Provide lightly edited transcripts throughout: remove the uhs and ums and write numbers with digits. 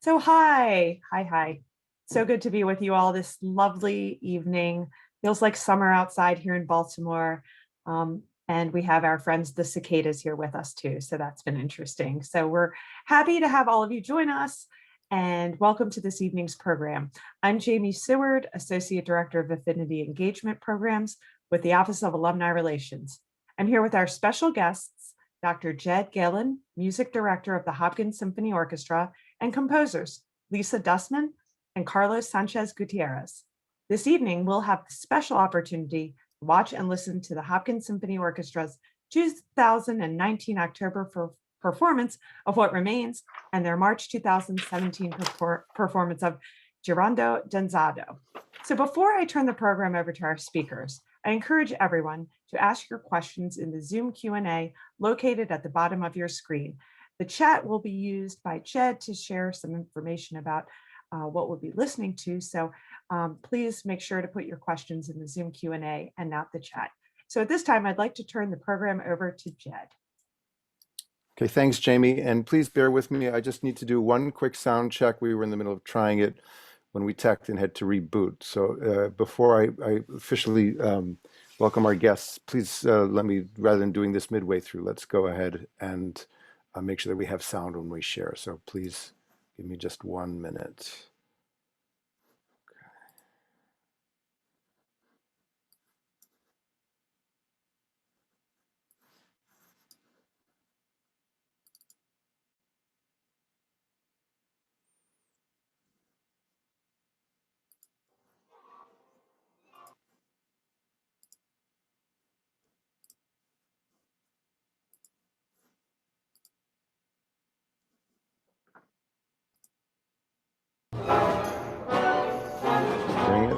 Hi. So good to be with you all this lovely evening. Feels like summer outside here in Baltimore. And we have our friends, the cicadas, here with us too. So that's been interesting. So we're happy to have all of you join us and welcome to this evening's program. I'm Jamie Seward, Associate Director of Affinity Engagement Programs with the Office of Alumni Relations. I'm here with our special guests, Dr. Jed Galen, Music Director of the Hopkins Symphony Orchestra, and composers Lisa Dusman and Carlos Sanchez-Gutierrez. This evening, we'll have the special opportunity to watch and listen to the Hopkins Symphony Orchestra's 2019 October performance of What Remains and their March 2017 performance of Girando Danzando. So before I turn the program over to our speakers, I encourage everyone to ask your questions in the Zoom Q&A located at the bottom of your screen. The chat will be used by Jed to share some information about what we'll be listening to. So please make sure to put your questions in the Zoom Q&A and not the chat. So at this time, I'd like to turn the program over to Jed. Okay, thanks, Jamie. And please bear with me. I just need to do one quick sound check. We were in the middle of trying it when we teched and had to reboot. So before I officially welcome our guests, please let me, rather than doing this midway through, let's go ahead and make sure that we have sound when we share. So please give me just 1 minute. Bring it.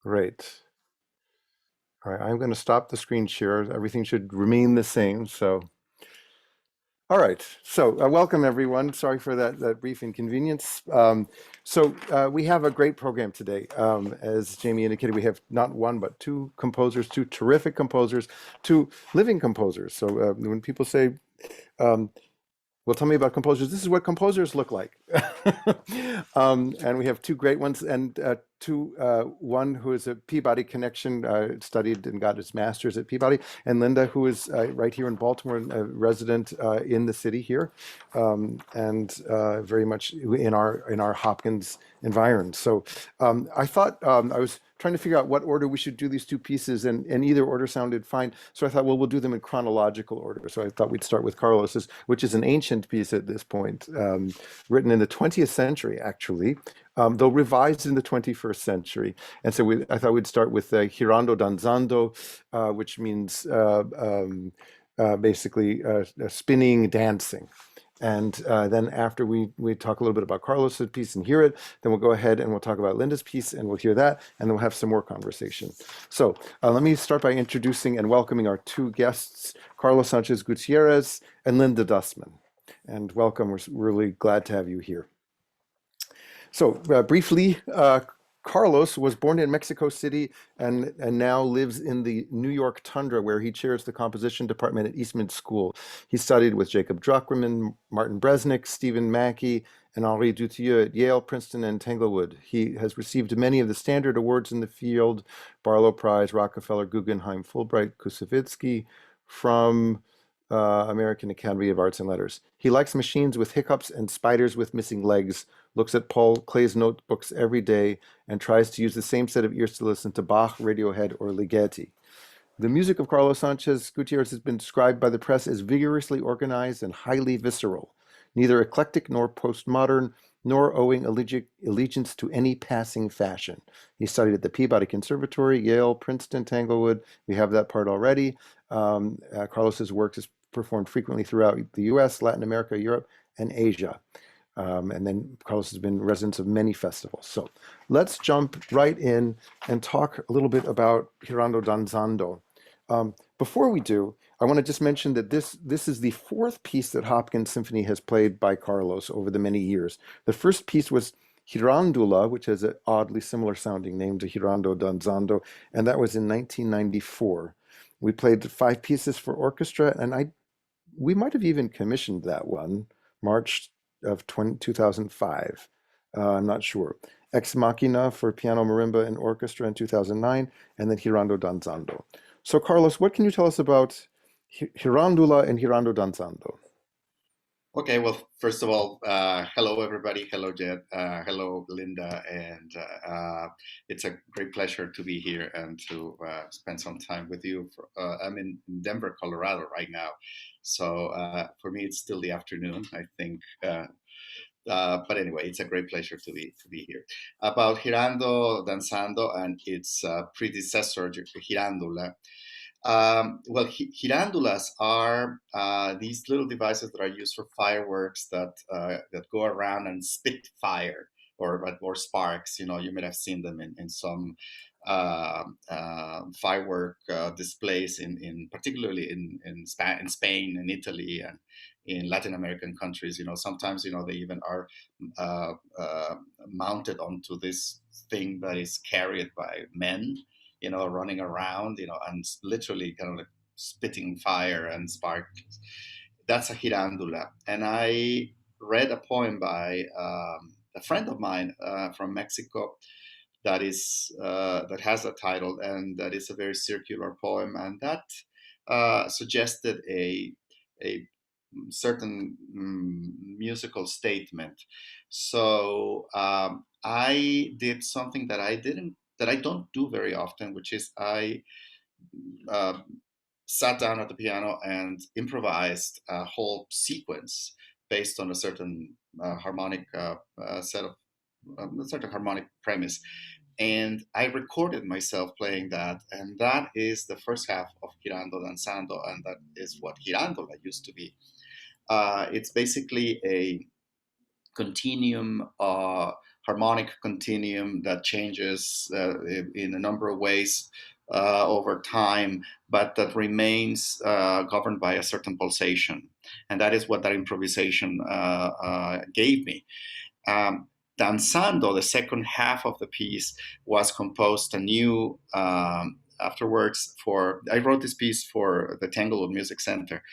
Great. All right, I'm going to stop the screen share. Everything should remain the same. So, all right. So, welcome everyone. Sorry for that brief inconvenience. We have a great program today. As Jamie indicated, we have not one but two composers, two terrific composers, two living composers. So, when people say, well, tell me about composers. This is what composers look like. And we have two great ones, and one who is a Peabody connection, studied and got his master's at Peabody, and Linda, who is right here in Baltimore, a resident in the city here, and very much in our Hopkins environment. So I thought I was trying to figure out what order we should do these two pieces, and either order sounded fine. So I thought, well, we'll do them in chronological order. So I thought we'd start with Carlos's, which is an ancient piece at this point, written in the 20th century, actually, though revised in the 21st century. And so I thought we'd start with Girando Danzando, which means basically spinning, dancing. And then after we talk a little bit about Carlos's piece and hear it, then we'll go ahead and we'll talk about Linda's piece and we'll hear that, and then we'll have some more conversation. So let me start by introducing and welcoming our two guests, Carlos Sanchez-Gutierrez and Linda Dusman. And welcome, we're really glad to have you here. So briefly, Carlos was born in Mexico City and now lives in the New York tundra, where he chairs the composition department at Eastman School. He studied with Jacob Druckerman, Martin Bresnik, Stephen Mackey, and Henri Dutilleux at Yale, Princeton, and Tanglewood. He has received many of the standard awards in the field: Barlow Prize, Rockefeller, Guggenheim, Fulbright, Kusevitsky, from American Academy of Arts and Letters. He likes machines with hiccups and spiders with missing legs, looks at Paul Klee's notebooks every day, and tries to use the same set of ears to listen to Bach, Radiohead, or Ligeti. The music of Carlos Sanchez-Gutierrez has been described by the press as vigorously organized and highly visceral, neither eclectic nor postmodern, nor owing allegiance to any passing fashion. He studied at the Peabody Conservatory, Yale, Princeton, Tanglewood. We have that part already. Carlos's work is performed frequently throughout the US, Latin America, Europe, and Asia. And then Carlos has been resident of many festivals. So let's jump right in and talk a little bit about Girando Danzando. Before we do, I want to just mention that this is the fourth piece that Hopkins Symphony has played by Carlos over the many years. The first piece was Girandula, which has an oddly similar sounding name to Girando Danzando, and that was in 1994. We played 5 pieces for orchestra, and we might have even commissioned that one, March of 2005. I'm not sure. Ex Machina for piano, marimba, and orchestra in 2009, and then Girando Danzando. So, Carlos, what can you tell us about Girandula and Girando Danzando? Okay, well, first of all, hello everybody. Hello, Jed. Hello, Linda. And it's a great pleasure to be here and to spend some time with you. I'm in Denver, Colorado right now. So for me, it's still the afternoon, I think. But anyway, it's a great pleasure to be here. About Girando Danzando and its predecessor, Girandula. Well, girandulas are these little devices that are used for fireworks that go around and spit fire or sparks. You know, you might have seen them in some firework displays in particularly in Spain and Italy and in Latin American countries. You know, sometimes they even are uh, uh, mounted onto this thing that is carried by men, running around, and literally kind of like spitting fire and sparks. That's a girandula. And I read a poem by a friend of mine from Mexico that has a title, and that is a very circular poem, and that suggested a certain musical statement. So I did something that I don't do very often, which is I uh, sat down at the piano and improvised a whole sequence based on a certain harmonic set of a certain harmonic premise. And I recorded myself playing that, and that is the first half of Girando Danzando, and that is what Girandola used to be. It's basically a continuum, harmonic continuum that changes in a number of ways over time, but that remains governed by a certain pulsation. And that is what that improvisation gave me. Um, Danzando, the second half of the piece, was composed anew afterwards. I wrote this piece for the Tanglewood Music Center,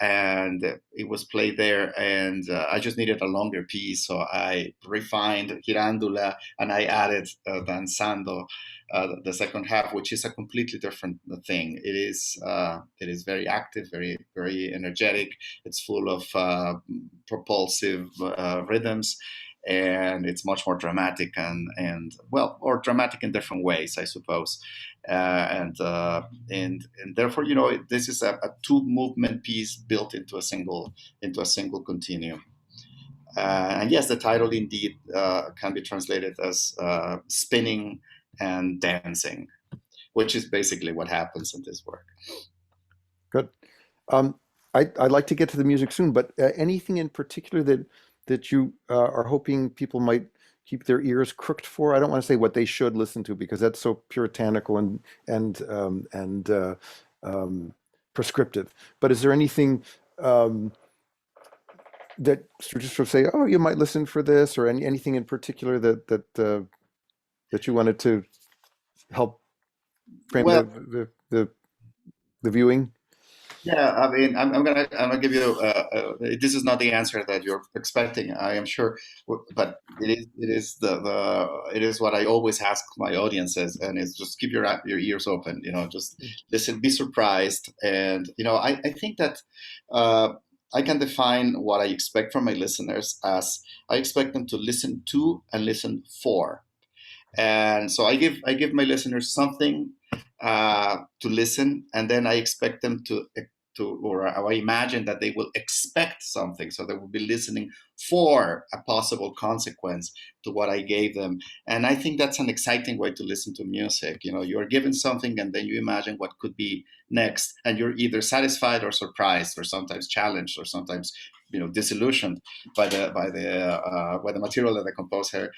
and it was played there. And I just needed a longer piece, so I refined Girandula and I added Danzando, the second half, which is a completely different thing. It is very active, very very energetic. It's full of propulsive rhythms, and it's much more dramatic and well, or dramatic in different ways, I suppose. And therefore, this is a two movement piece built into a single continuum. And yes, the title indeed can be translated as spinning and dancing, which is basically what happens in this work. Good. Um, I'd like to get to the music soon, but anything in particular that you are hoping people might keep their ears crooked for? I don't want to say what they should listen to because that's so puritanical and prescriptive. But is there anything that just sort of say, oh, you might listen for this, or anything in particular that you wanted to help frame Well, the viewing? yeah, I mean, I'm gonna give you. This is not the answer that you're expecting, I am sure, but it is what I always ask my audiences, and it's just keep your ears open. Just listen, be surprised, and I think that uh, I can define what I expect from my listeners as I expect them to listen to and listen for. And so I give my listeners something to listen, and then I expect them or I imagine that they will expect something, so they will be listening for a possible consequence to what I gave them. And I think that's an exciting way to listen to music. You're given something, and then you imagine what could be next, and you're either satisfied or surprised, or sometimes challenged, or sometimes disillusioned by the material that the composer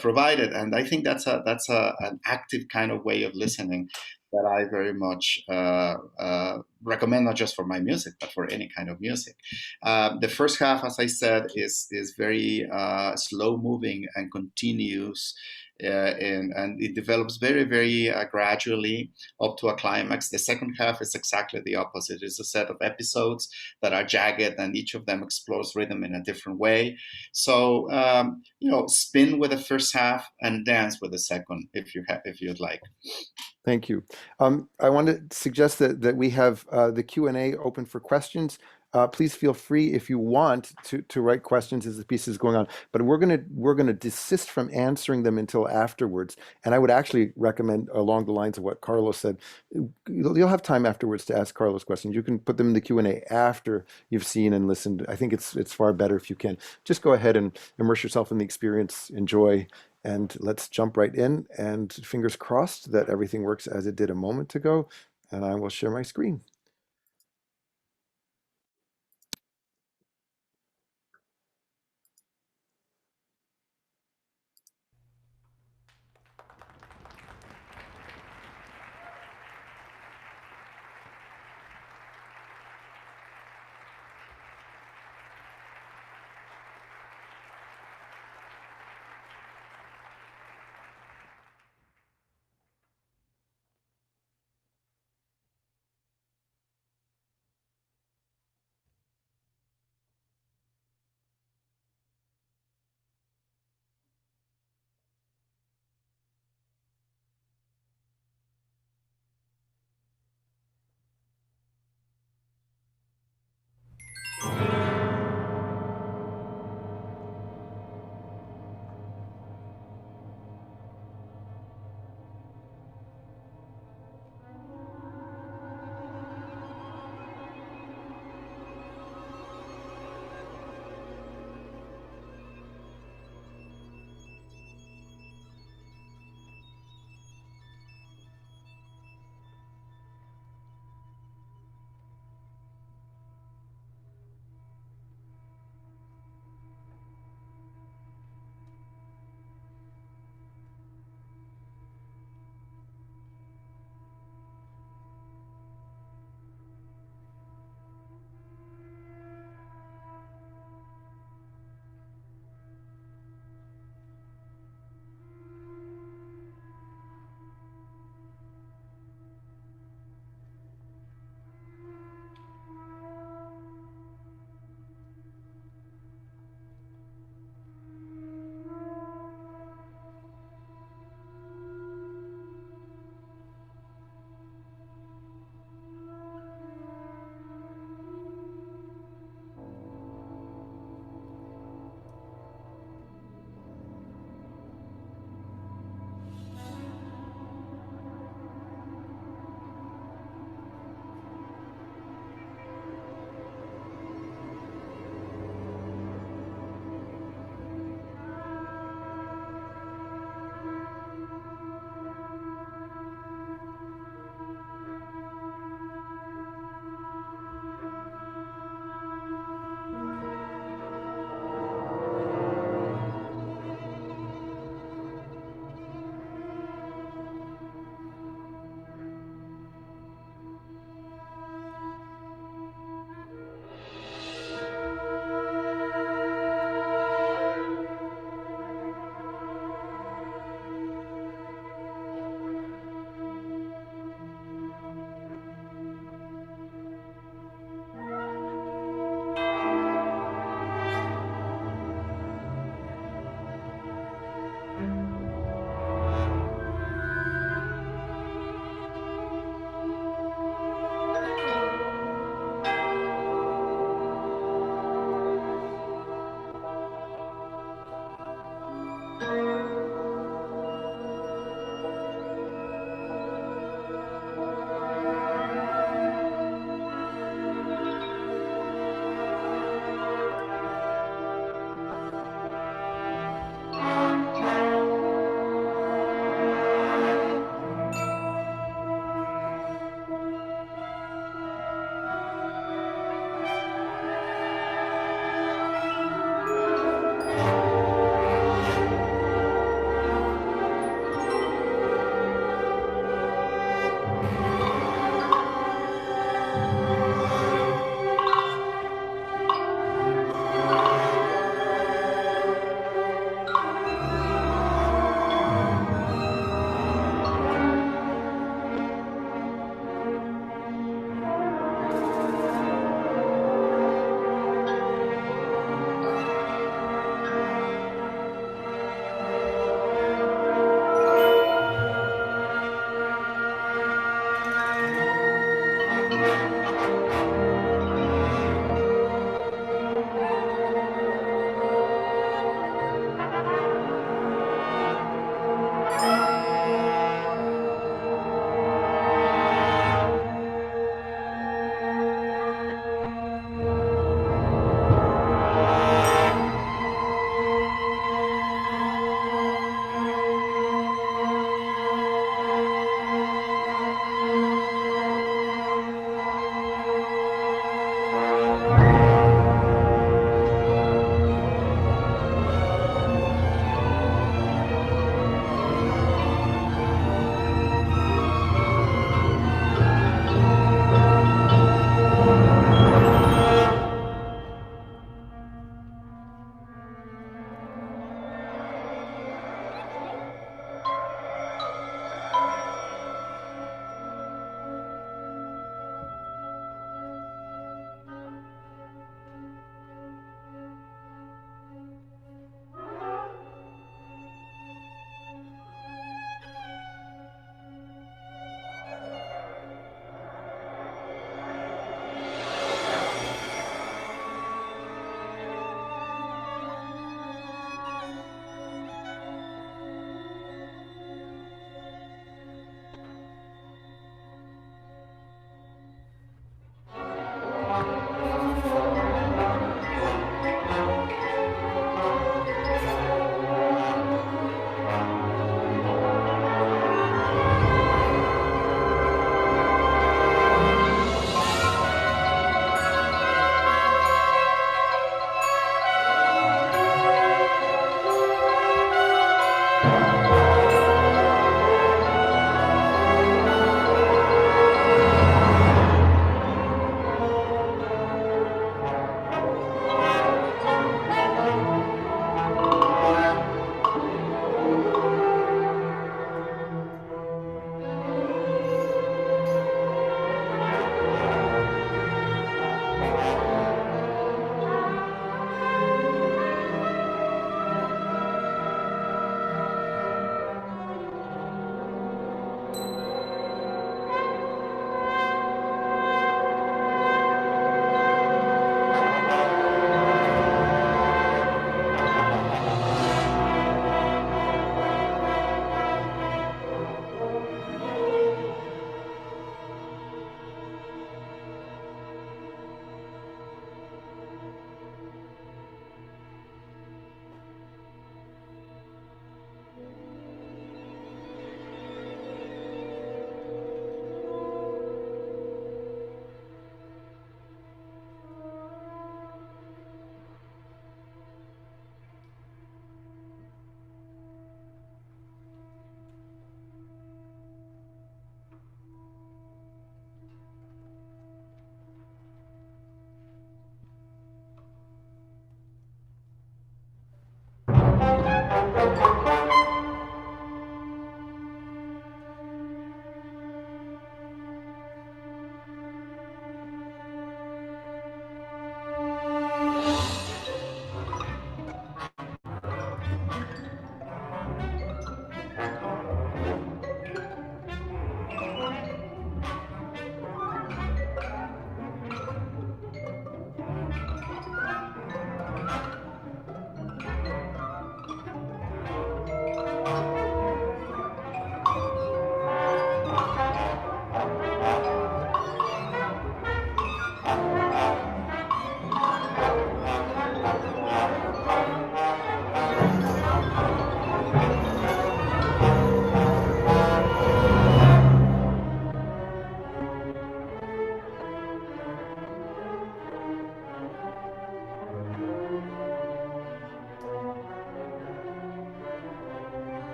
provided. And I think that's an active kind of way of listening that I very much recommend, not just for my music, but for any kind of music. The first half, as I said, is very slow moving and continuous, and it develops very, very gradually up to a climax. The second half is exactly the opposite. It's a set of episodes that are jagged, and each of them explores rhythm in a different way. So spin with the first half and dance with the second, if you'd like. Thank you. I want to suggest that we have the Q&A open for questions. Please feel free, if you want, to write questions as the piece is going on. But we're gonna desist from answering them until afterwards. And I would actually recommend, along the lines of what Carlos said, you'll have time afterwards to ask Carlos questions. You can put them in the Q&A after you've seen and listened. I think it's far better if you can. Just go ahead and immerse yourself in the experience, enjoy. And let's jump right in, and fingers crossed that everything works as it did a moment ago. And I will share my screen.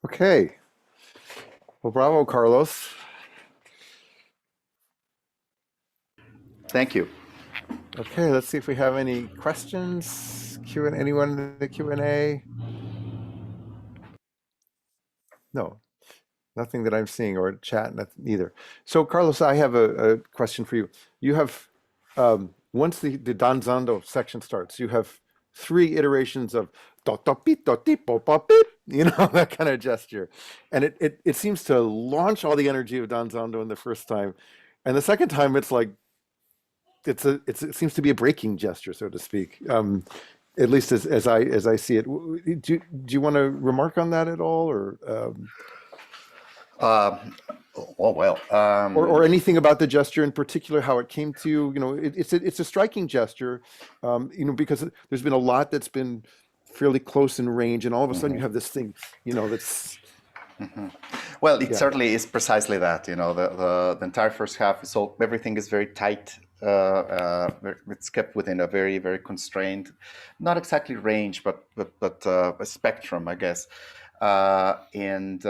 Okay. Well, bravo, Carlos. Thank you. Okay, let's see if we have any questions. Anyone in the Q&A? No, nothing that I'm seeing, or chat, nothing either. So, Carlos, I have a question for you. You have, once the danzando section starts, you have 3 iterations of do do pi do ti po po pip, that kind of gesture, and it seems to launch all the energy of danzando in the first time, and the second time it's like it seems to be a braking gesture, so to speak. At least as I see it. Do you want to remark on that at all, or Uh, oh well. or anything about the gesture in particular, how it came to you? It's a striking gesture, because there's been a lot that's been fairly close in range, and all of a sudden you have this thing, that's Well, it yeah. certainly is precisely that. The entire first half, so everything is very tight. It's kept within a very, very constrained, not exactly range, but a spectrum, I guess. And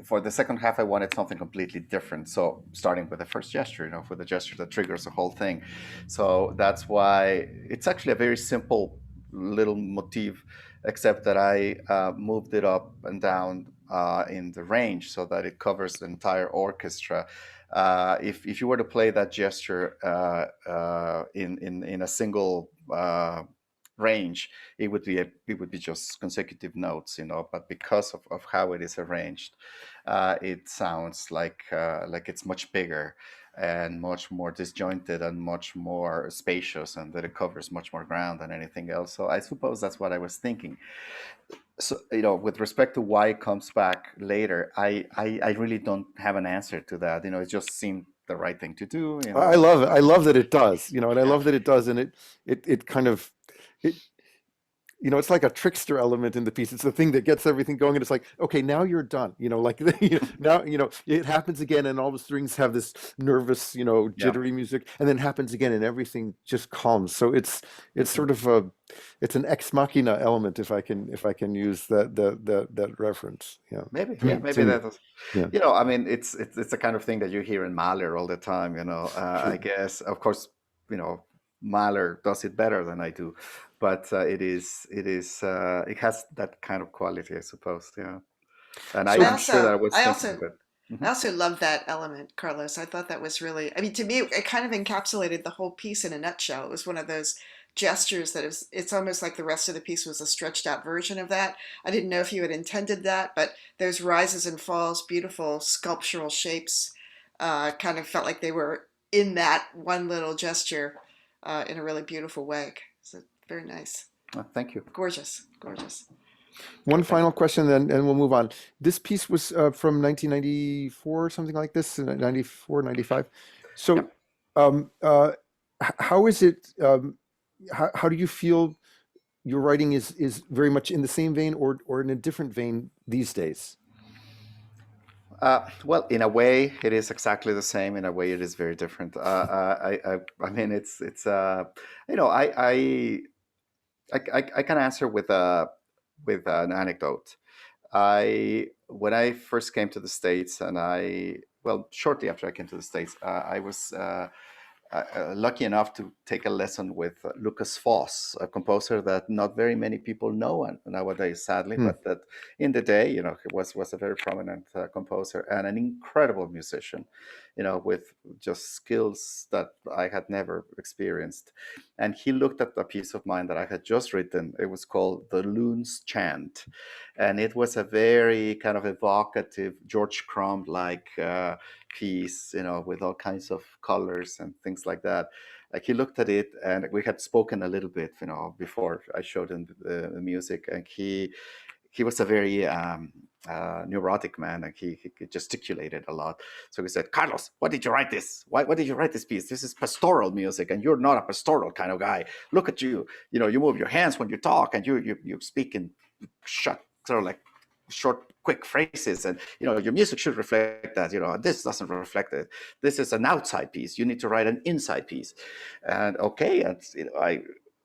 for the second half, I wanted something completely different. So starting with the first gesture, for the gesture that triggers the whole thing. So that's why it's actually a very simple little motif, except that I moved it up and down in the range so that it covers the entire orchestra. If you were to play that gesture in a single range, it would be just consecutive notes, but because of how it is arranged, it sounds like it's much bigger and much more disjointed and much more spacious, and that it covers much more ground than anything else. So I suppose that's what I was thinking. So, with respect to why it comes back later, I really don't have an answer to that. It just seemed the right thing to do. I love it. I love that it does, and I Yeah. love that it does, and it kind of it you know, it's like a trickster element in the piece. It's the thing that gets everything going, and it's like, okay, now you're done. You know, like now, you know, it happens again, and all the strings have this nervous, you know, Yeah. jittery music, and then it happens again, and everything just calms. So it's sort of a it's an ex machina element, if I can use that reference. Yeah, Maybe, to yeah, me, to maybe me. that was, Yeah, you know, I mean, it's the kind of thing that you hear in Mahler all the time, you know. I sure. guess, of course, you know, Mahler does it better than I do, but it has that kind of quality, I suppose. Yeah, and So, I'm sure that I was I thinking also of it. I Mhm. also love that element, Carlos. I thought that was really, I mean, to me, it kind of encapsulated the whole piece in a nutshell. It was one of those gestures that is, it's almost like the rest of the piece was a stretched out version of that. I didn't know if you had intended that, but those rises and falls, beautiful sculptural shapes, kind of felt like they were in that one little gesture in a really beautiful way. So very nice. Thank you. Gorgeous, gorgeous. one Thank final question, then, and we'll move on. This piece was from 1994, something like this, 94, 95. you. So, how is it? How do you feel your writing is very much in the same vein, or in a different vein these days? Well, in a way, it is exactly the same. In a way, it is very different. I mean, you know, I can answer with an anecdote. When I first came to the States, and well, shortly after I came to the States, I was lucky enough to take a lesson with Lucas Foss, a composer that not very many people know nowadays, sadly, Hmm. but that in the day, you know, he was a very prominent composer and an incredible musician, you know, with just skills that I had never experienced. And he looked at a piece of mine that I had just written. It was called The Loon's Chant. And it was a very kind of evocative, George Crumb-like piece, you know, with all kinds of colors and things like that. Like, he looked at it, and we had spoken a little bit, you know, before I showed him the music, and he was a very neurotic man, and he gesticulated a lot. So he said, "Carlos, why did you write this? Why did you write this piece? This is pastoral music, and you're not a pastoral kind of guy. Look at you. You know, you move your hands when you talk, and you speak in short, sort of like short, quick phrases, and you know, your music should reflect that. You know, this doesn't reflect it. This is an outside piece. You need to write an inside piece." And okay, and you know,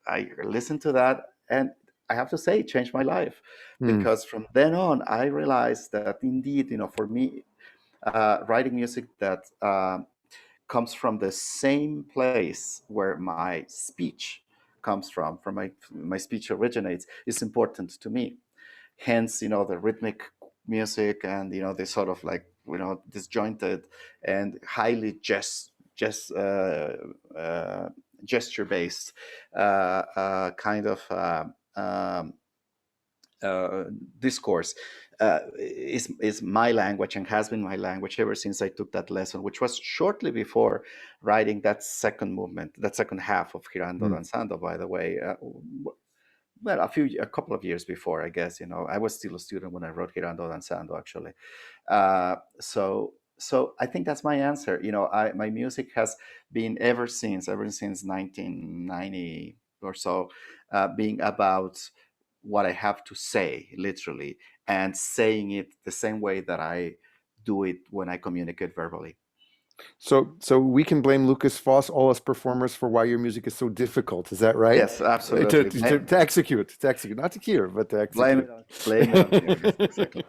I listened to that, and I have to say, it changed my life, Hmm. because from then on, I realized that indeed, you know, for me, writing music that comes from the same place where my speech comes from my speech originates, is important to me. Hence, you know, the rhythmic music, and you know, this sort of like, you know, disjointed and highly uh, gesture based kind of um, uh, discourse is my language, and has been my language ever since I took that lesson, which was shortly before writing that second movement, that second half of Girando Hmm. Danzando, by the way. Well, a couple of years before, I guess. You know, I was still a student when I wrote Girando Danzando, actually. So I think that's my answer. You know, my music has been ever since 1990 or so, being about what I have to say, literally, and saying it the same way that I do it when I communicate verbally. So we can blame Lucas Foss, all us performers, for why your music is so difficult. Is that right? Yes, absolutely. To execute, not to hear, but to Blame execute. it on, blame it on him. Yes, exactly.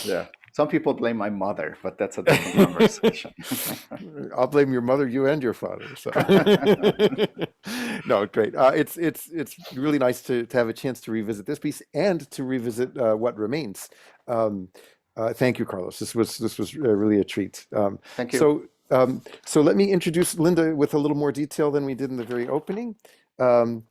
Yeah. Some people blame my mother, but that's a different conversation. I'll blame your mother, you, and your father. So no, great. It's really nice to have a chance to revisit this piece and to revisit what remains. Um, Thank you, Carlos. This was really a treat. Thank you. So let me introduce Linda with a little more detail than we did in the very opening. Um,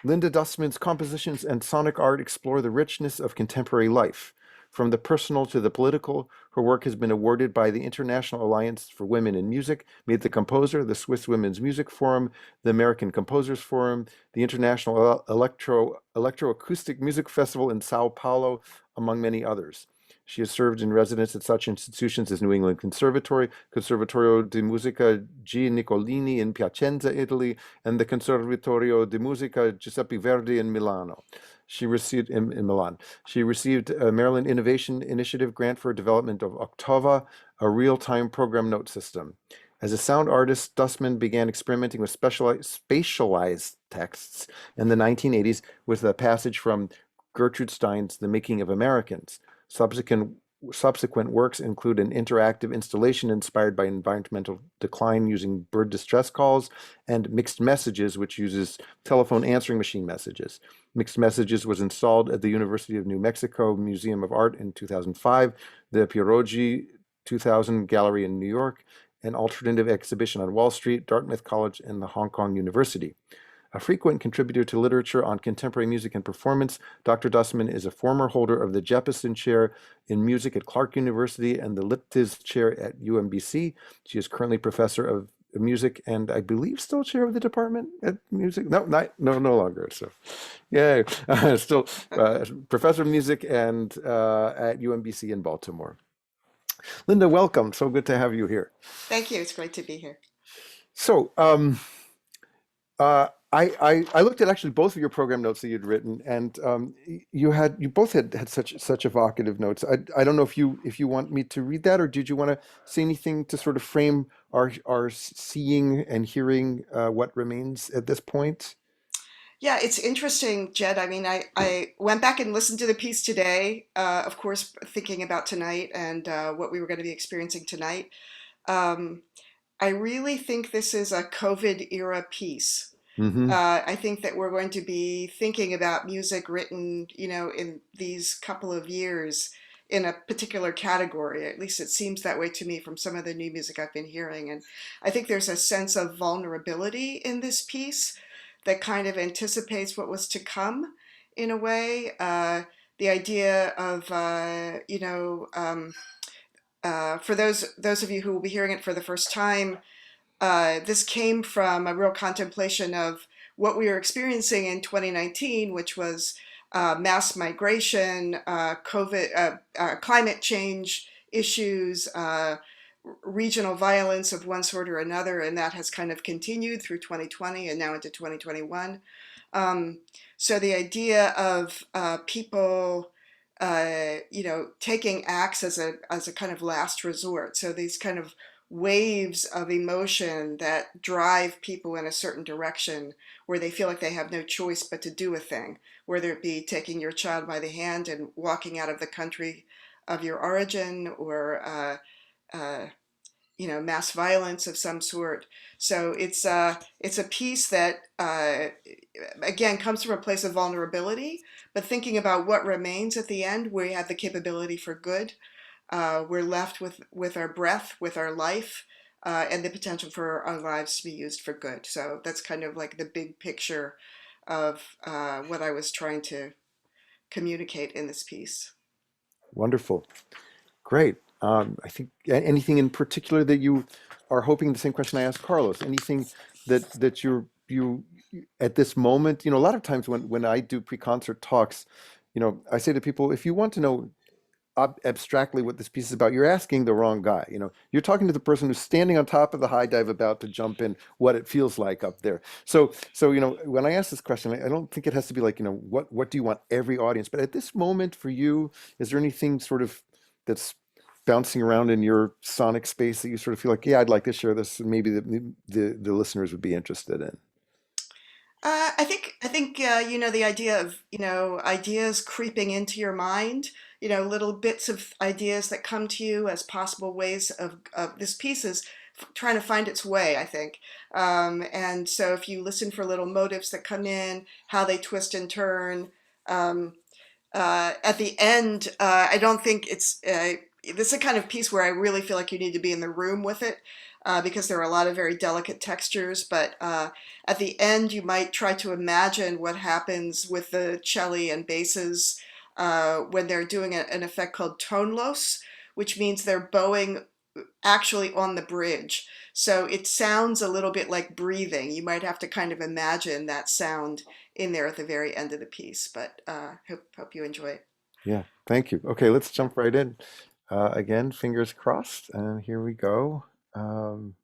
Linda Dusman's compositions and sonic art explore the richness of contemporary life. From the personal to the political, her work has been awarded by the International Alliance for Women in Music, Meet the Composer, the Swiss Women's Music Forum, the American Composers Forum, the International Electroacoustic Music Festival in Sao Paulo, among many others. She has served in residence at such institutions as New England Conservatory, Conservatorio di Musica G. Niccolini in Piacenza, Italy, and the Conservatorio di Musica Giuseppe Verdi in Milano. She received in Milan. She received a Maryland Innovation Initiative grant for development of Octava, a real-time program note system. As a sound artist, Dusman began experimenting with spatialized texts in the 1980s with a passage from Gertrude Stein's The Making of Americans. Subsequent works include an interactive installation inspired by environmental decline using bird distress calls, and Mixed Messages, which uses telephone answering machine messages. Mixed Messages was installed at the University of New Mexico Museum of Art in 2005, the Pierogi 2000 Gallery in New York, an alternative exhibition on Wall Street, Dartmouth College, and the Hong Kong University. A frequent contributor to literature on contemporary music and performance, Dr. Dussman is a former holder of the Jeppesen Chair in Music at Clark University and the Liptis Chair at UMBC. She is currently professor of music and I believe still chair of the department at music. No longer. So, yay! Still professor of music and at UMBC in Baltimore. Linda, welcome. So good to have you here. Thank you. It's great to be here. So, I looked at actually both of your program notes that you'd written, and you both had such evocative notes. I don't know if you want me to read that, or did you want to say anything to sort of frame our seeing and hearing what remains at this point? Yeah, it's interesting, Jed. I mean, I went back and listened to the piece today, of course, thinking about tonight and what we were going to be experiencing tonight. I really think this is a COVID era piece. Mm-hmm. I think that we're going to be thinking about music written, in these couple of years in a particular category. At least it seems that way to me from some of the new music I've been hearing. And I think there's a sense of vulnerability in this piece that kind of anticipates what was to come in a way. The idea of, for those of you who will be hearing it for the first time, this came from a real contemplation of what we were experiencing in 2019, which was mass migration, COVID, climate change issues, regional violence of one sort or another, and that has kind of continued through 2020 and now into 2021. So the idea of people, taking acts as a kind of last resort. So these kind of waves of emotion that drive people in a certain direction where they feel like they have no choice but to do a thing, whether it be taking your child by the hand and walking out of the country of your origin, or mass violence of some sort. So it's a piece that again comes from a place of vulnerability, but thinking about what remains at the end, we have the capability for good. We're left with our breath, with our life, and the potential for our lives to be used for good. So that's kind of like the big picture of what I was trying to communicate in this piece. Wonderful. Great. I think anything in particular that you are hoping, the same question I asked Carlos, anything that you at this moment, a lot of times when I do pre-concert talks, I say to people, if you want to know abstractly what this piece is about, you're asking the wrong guy. You're talking to the person who's standing on top of the high dive about to jump in, what it feels like up there. So when I ask this question, I don't think it has to be like, what do you want every audience? But at this moment for you, is there anything sort of that's bouncing around in your sonic space that you sort of feel like, yeah, I'd like to share this, and maybe the listeners would be interested in? I think the idea of ideas creeping into your mind, little bits of ideas that come to you as possible ways of this piece is trying to find its way, I think. And so if you listen for little motives that come in, how they twist and turn, at the end, I don't think it's this is a kind of piece where I really feel like you need to be in the room with it. Because there are a lot of very delicate textures, but at the end you might try to imagine what happens with the cello and basses when they're doing an effect called toneless, which means they're bowing actually on the bridge. So it sounds a little bit like breathing. You might have to kind of imagine that sound in there at the very end of the piece, but hope you enjoy it. Yeah, thank you. Okay, let's jump right in. Again, fingers crossed, and here we go. Um,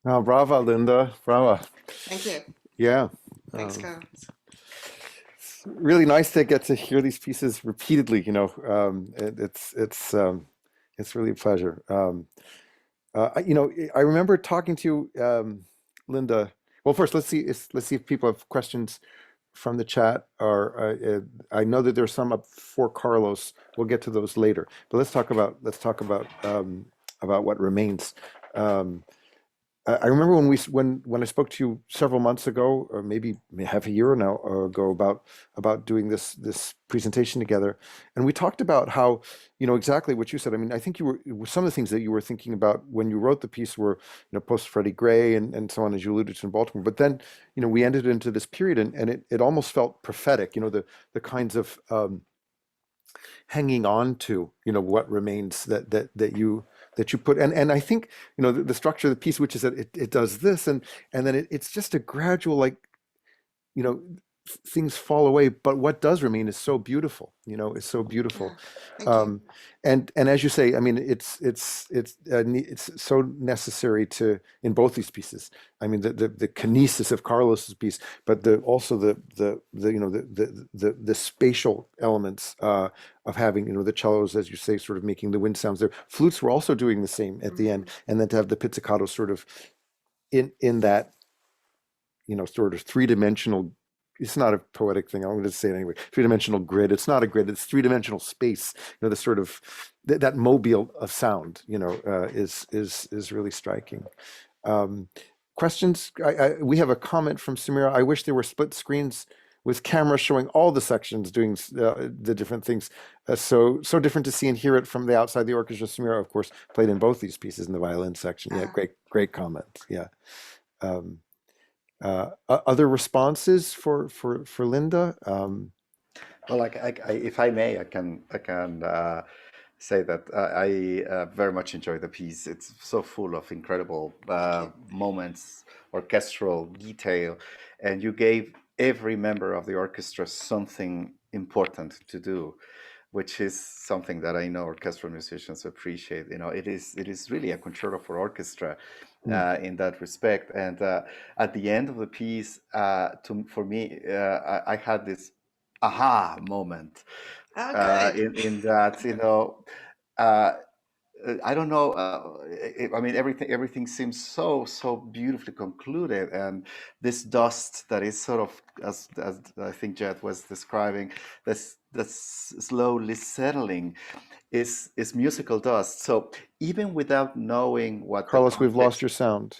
Oh, brava, Linda. Brava. Thank you. Yeah. Thanks, Um, Carlos. it's really nice to get to hear these pieces repeatedly. It's really a pleasure. I remember talking to you, Linda. Well, first, let's see if people have questions from the chat. Or I know that there's some up for Carlos. We'll get to those later. But let's talk about what remains. Um, I remember when I spoke to you several months ago, or maybe half a year now ago, about doing this presentation together, and we talked about how, exactly what you said. I mean, I think some of the things that you were thinking about when you wrote the piece were, post Freddie Gray and so on, as you alluded to in Baltimore. But then, we entered into this period, and it almost felt prophetic. The kinds of hanging on to, what remains that you put. And I think, the structure of the piece, which is that it does this, and then it's just a gradual, like, you know things fall away, but what does remain is so beautiful. Is so Yeah. beautiful. Thank you. And as you say, I mean, it's so necessary to in both these pieces. I mean, the kinesis of Carlos's piece, but also the spatial elements of having, the cellos, as you say, sort of making the wind sounds there. Flutes were also doing the same at the end, and then to have the pizzicato sort of in that, sort of three-dimensional. It's not a poetic thing. I'm going to say it anyway. Three-dimensional grid. It's not a grid. It's three-dimensional space. The sort of that mobile of sound. Is really striking. Um, Questions? We have a comment from Samira. I wish there were split screens with cameras showing all the sections doing the different things. So different to see and hear it from the outside the orchestra. Samira, of course, played in both these pieces in the violin section. Yeah, great comment. Yeah. Um, Other responses for Linda? Well, if I may, I can say that I very much enjoy the piece. It's so full of incredible moments, orchestral detail, and you gave every member of the orchestra something important to do, which is something that I know orchestral musicians appreciate. It is really a concerto for orchestra in that respect. And at the end of the piece, for me, I had this aha moment Oh, good. in that, uh, I don't know. I mean, everything seems so beautifully concluded, and this dust that is sort of, as I think Jed was describing, that's slowly settling, is musical dust. So even without knowing what the Carlos, we've lost context. your sound.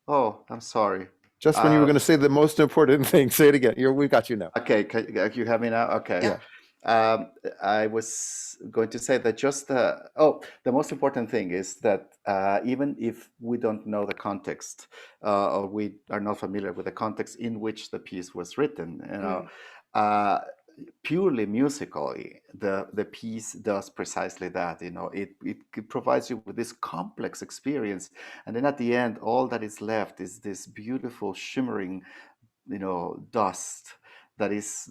Oh, I'm sorry. Just when you were going to say the most important thing, say it again. We got you now. Okay, can you have me now? Okay. Yeah. I was going to say that the most important thing is that even if we don't know the context or we are not familiar with the context in which the piece was written, Mm. uh, purely musically, the piece does precisely that. It provides you with this complex experience, and then at the end, all that is left is this beautiful shimmering, dust that is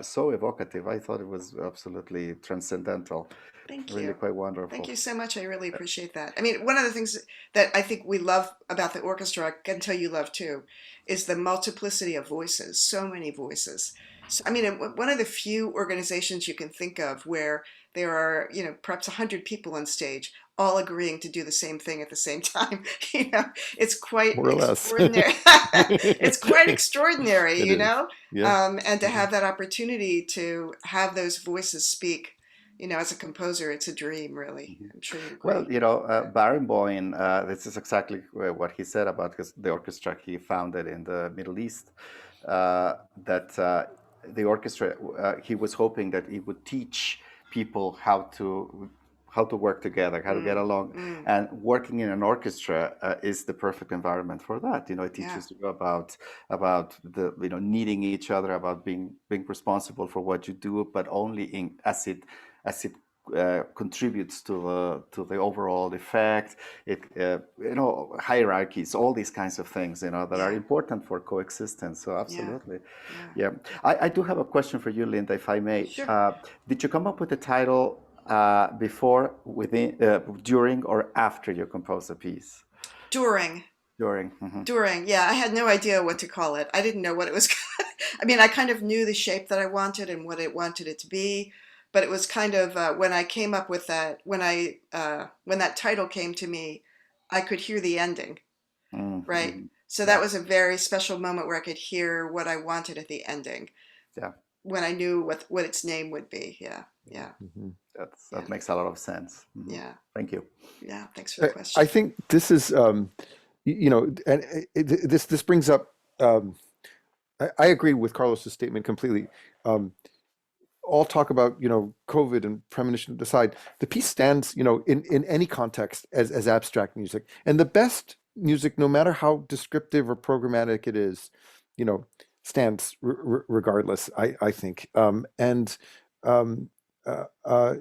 so evocative. I thought it was absolutely transcendental, Thank really you. quite Thank wonderful. you so much. I really appreciate that. I mean, one of the things that I think we love about the orchestra, I can tell you love too, is the multiplicity of voices, so many voices. So, I mean, one of the few organizations you can think of where there are, perhaps 100 people on stage all agreeing to do the same thing at the same time. It's quite More or less. extraordinary. It's quite extraordinary, It is. Yeah. and to have that opportunity to have those voices speak. As a composer, it's a dream, really. I'm sure you Well, agree. Barenboim, this is exactly what he said about the orchestra he founded in the Middle East. That the orchestra, he was hoping that it would teach people how to work together, how to get along, and working in an orchestra is the perfect environment for that. It Yeah, teaches you about the needing each other, about being responsible for what you do, but only as it contributes to the overall effect. It hierarchies, all these kinds of things that are yeah, important for coexistence. So yeah, absolutely, yeah. yeah. I do have a question for you, Linda, if I may. Sure. Did you come up with the title before, within, during, or after you composed a piece? During, During. Mhm. during, yeah, I had no idea what to call it. I didn't know what it was. I mean, I kind of knew the shape that I wanted and what I wanted it to be, but it was kind of when I came up with that, when that title came to me, I could hear the ending, right? Mhm. So that Yeah. was a very special moment where I could hear what I wanted at the ending Yeah. when I knew what its name would be. Yeah, yeah, Mhm. yeah, That makes a lot of sense. Mhm. yeah, Thank you. yeah. Thanks for the I question. think this is, and this brings up. I agree with Carlos's statement completely. Um, all talk about COVID and premonition aside, the piece stands in any context as abstract music, and the best music, no matter how descriptive or programmatic it is, you know stands regardless. I think, and um, uh, uh,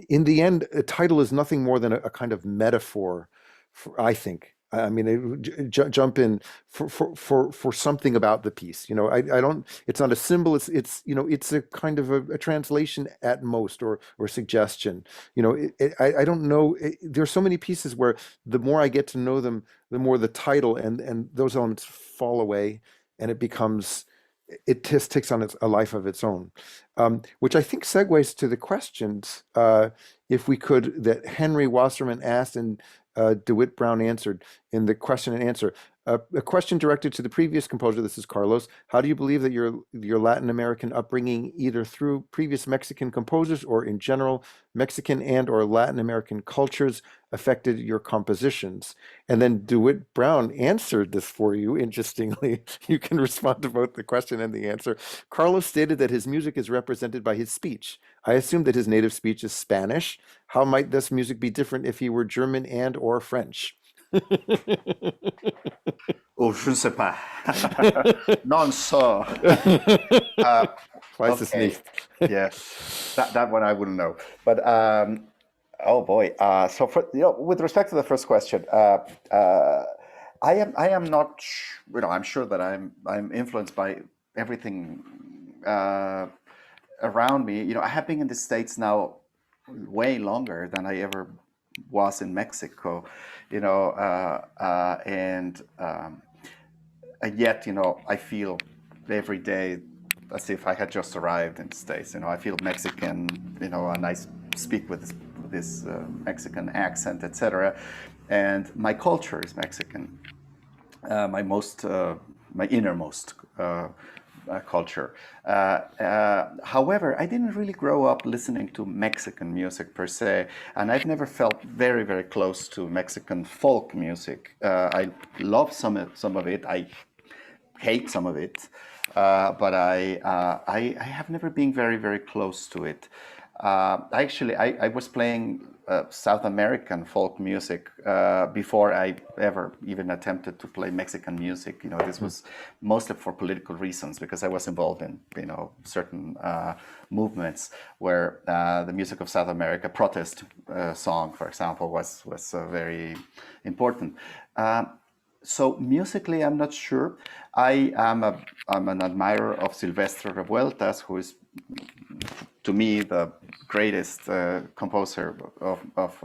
in the end, a title is nothing more than a kind of metaphor for, I think. I mean, jump in for something about the piece. I don't. It's not a symbol. It's a kind of a translation at most, or suggestion. I don't know. There's so many pieces where the more I get to know them, the more the title and those elements fall away, and it just takes on a life of its own, which I think segues to the questions, if we could, that Henry Wasserman asked and DeWitt Brown answered in the question and answer. A question directed to the previous composer. This is Carlos. How do you believe that your Latin American upbringing, either through previous Mexican composers or in general Mexican and/or Latin American cultures, affected your compositions? And then DeWitt Brown answered this for you. Interestingly, you can respond to both the question and the answer. Carlos stated that his music is represented by his speech. I assume that his native speech is Spanish. How might this music be different if he were German and/or French? Oh, je ne sais pas. Non so. Weiß es Okay. nicht. Yeah, that one I wouldn't know. But oh boy. So with respect to the first question, I am not. I'm sure that I'm influenced by everything around me. I have been in the States now way longer than I ever was in Mexico. And yet, I feel every day as if I had just arrived in the States. I feel Mexican, and I speak with this Mexican accent, etc. And my culture is Mexican. My innermost culture. However, I didn't really grow up listening to Mexican music per se, and I've never felt very, very close to Mexican folk music. I love some of it. I hate some of it, but I have never been very, very close to it. Actually, I was playing South American folk music before I ever even attempted to play Mexican music. You know, this was mostly for political reasons because I was involved in, you know, certain movements where the music of South America, protest song, for example, was very important. So musically, I'm not sure. I'm an admirer of Silvestre Revueltas, who is, to me, the greatest composer of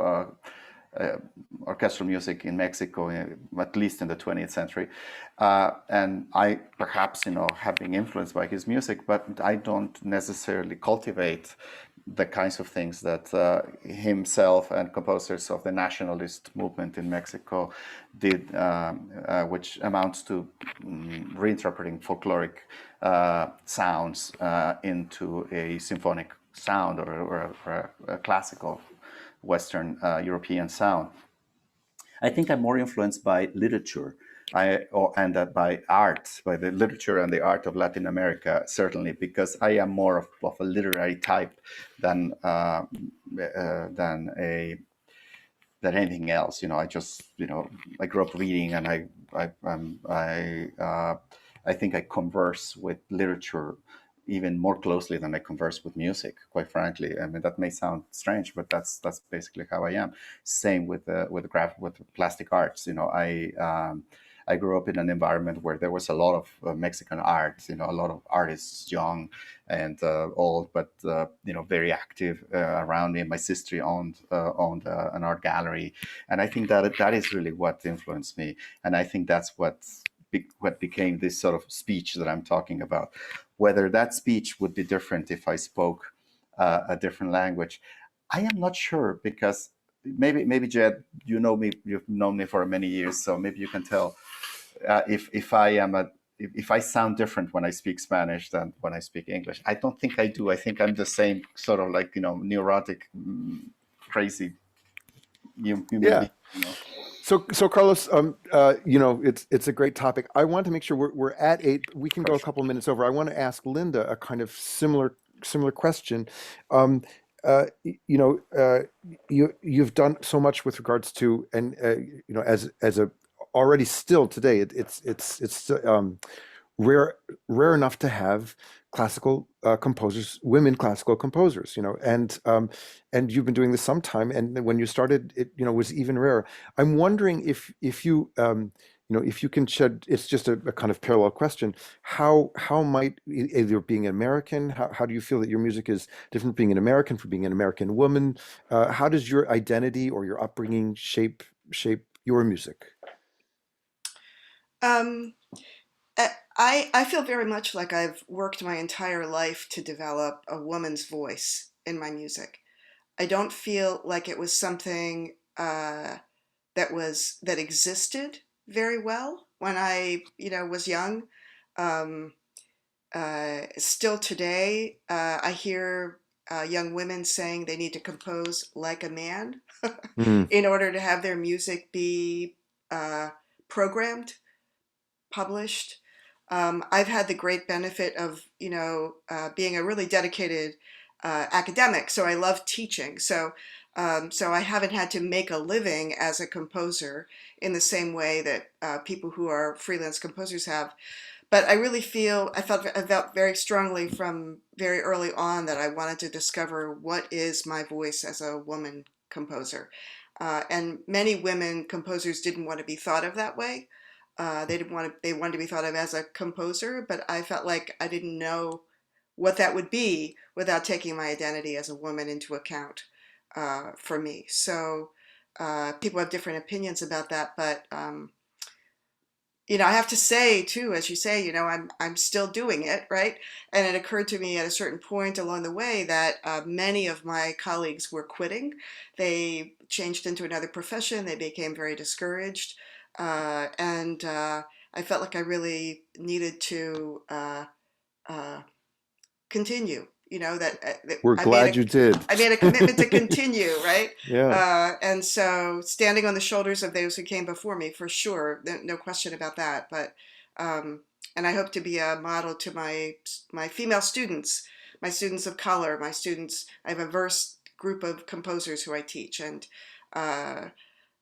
orchestral music in Mexico, at least in the 20th century. And I perhaps, you know, have been influenced by his music, but I don't necessarily cultivate the kinds of things that himself and composers of the nationalist movement in Mexico did, which amounts to reinterpreting folkloric sounds into a symphonic sound or a classical Western European sound. I think I'm more influenced by literature and by art, by the literature and the art of Latin America, certainly, because I am more of a literary type than anything else. You know, I just, you know, I grew up reading, and I think I converse with literature even more closely than I converse with music, quite frankly. I mean, that may sound strange, but that's basically how I am. Same with plastic arts. You know, I grew up in an environment where there was a lot of Mexican art. You know, a lot of artists, young and old, but you know, very active around me. My sister owned an art gallery, and I think that is really what influenced me. And I think that's what became this sort of speech that I'm talking about. Whether that speech would be different if I spoke a different language, I am not sure, because maybe Jed, you know me, you've known me for many years, so maybe you can tell if I sound different when I speak Spanish than when I speak English. I don't think I do. I think I'm the same sort of, like, you know, neurotic, crazy human Yeah. being. You know? So Carlos, you know, it's a great topic. I want to make sure we're at 8. We can go a couple minutes over. I want to ask Linda a kind of similar question. You know, you've done so much with regards to, and you know, as a already still today, it's rare enough to have classical composers, women classical composers, you know, and you've been doing this some time, and when you started, it, you know, was even rarer. I'm wondering if you you know, if you can shed, it's just a kind of parallel question. How might, either being an American, how do you feel that your music is different being an American from being an American woman? How does your identity or your upbringing shape your music? Um, I feel very much like I've worked my entire life to develop a woman's voice in my music. I don't feel like it was something that existed very well when I, you know, was young. Um, Still today, I hear young women saying they need to compose like a man Mm, in order to have their music be uh, programmed, published. I've had the great benefit of, you know, being a really dedicated academic, so I love teaching. So I haven't had to make a living as a composer in the same way that people who are freelance composers have. But I felt very strongly from very early on that I wanted to discover what is my voice as a woman composer. And many women composers didn't want to be thought of that way. They wanted to be thought of as a composer, but I felt like I didn't know what that would be without taking my identity as a woman into account for me. So people have different opinions about that, but you know, I have to say too, as you say, you know, I'm still doing it, right? And it occurred to me at a certain point along the way that many of my colleagues were quitting. They changed into another profession. They became very discouraged, and I felt like I really needed to uh, continue. You know that we're glad you did. I made a commitment to continue, right? Yeah. And so standing on the shoulders of those who came before me, for sure, no question about that. But and I hope to be a model to my female students my students of color, my students. I have a diverse group of composers who I teach, and I'm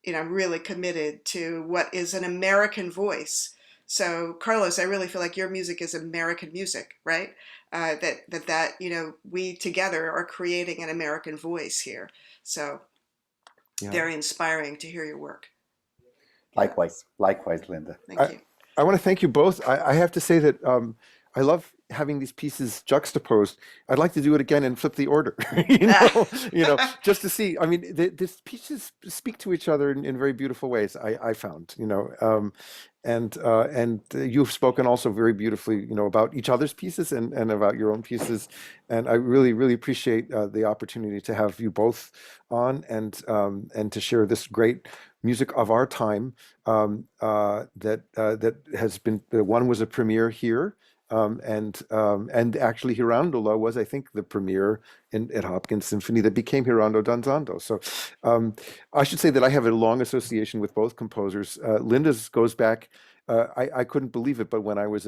really committed to what is an American voice. So, Carlos, I really feel like your music is American music, right? We together are creating an American voice here. So, Yeah. very inspiring to hear your work. Likewise, Linda. Thank you. I want to thank you both. I have to say that I love having these pieces juxtaposed. I'd like to do it again and flip the order, just to see. I mean, these pieces speak to each other in very beautiful ways. I found, and you've spoken also very beautifully, about each other's pieces and about your own pieces. And I really, really appreciate the opportunity to have you both on and to share this great music of our time that has been. One was a premiere here. And actually Girandola was, I think, the premiere at Hopkins Symphony that became Girando Danzando. So I should say that I have a long association with both composers. Linda's goes back, I couldn't believe it, but when I was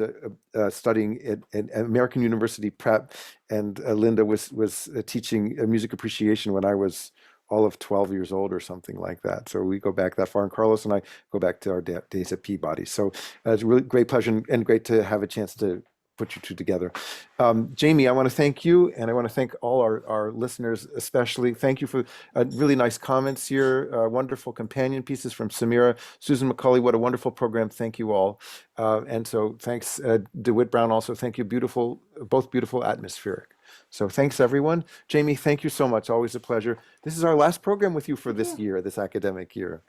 studying at American University Prep, and Linda was teaching music appreciation when I was all of 12 years old or something like that. So we go back that far, and Carlos and I go back to our days at Peabody. So it's a really great pleasure and great to have a chance to put you two together. Jamie, I want to thank you, and I want to thank all our listeners especially. Thank you for really nice comments here, wonderful companion pieces from Samira, Susan McCauley. What a wonderful program. Thank you all. And so thanks, DeWitt Brown also. Thank you, both beautiful atmospheric. So thanks, everyone. Jamie, thank you so much. Always a pleasure. This is our last program with you for this year, this academic year.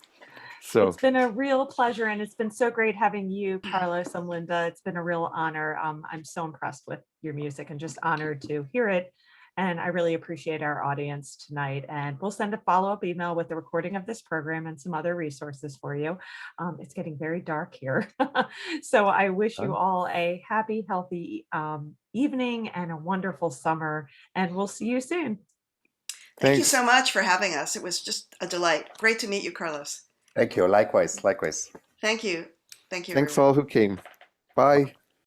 So it's been a real pleasure, and it's been so great having you, Carlos and Linda. It's been a real honor. I'm so impressed with your music and just honored to hear it. And I really appreciate our audience tonight. And we'll send a follow-up email with the recording of this program and some other resources for you. It's getting very dark here. So I wish you all a happy, healthy evening and a wonderful summer. And we'll see you soon. Thank you so much for having us. It was just a delight. Great to meet you, Carlos. Thank you. Likewise. Thank you. Thank you. Thanks everyone. all who came. Bye.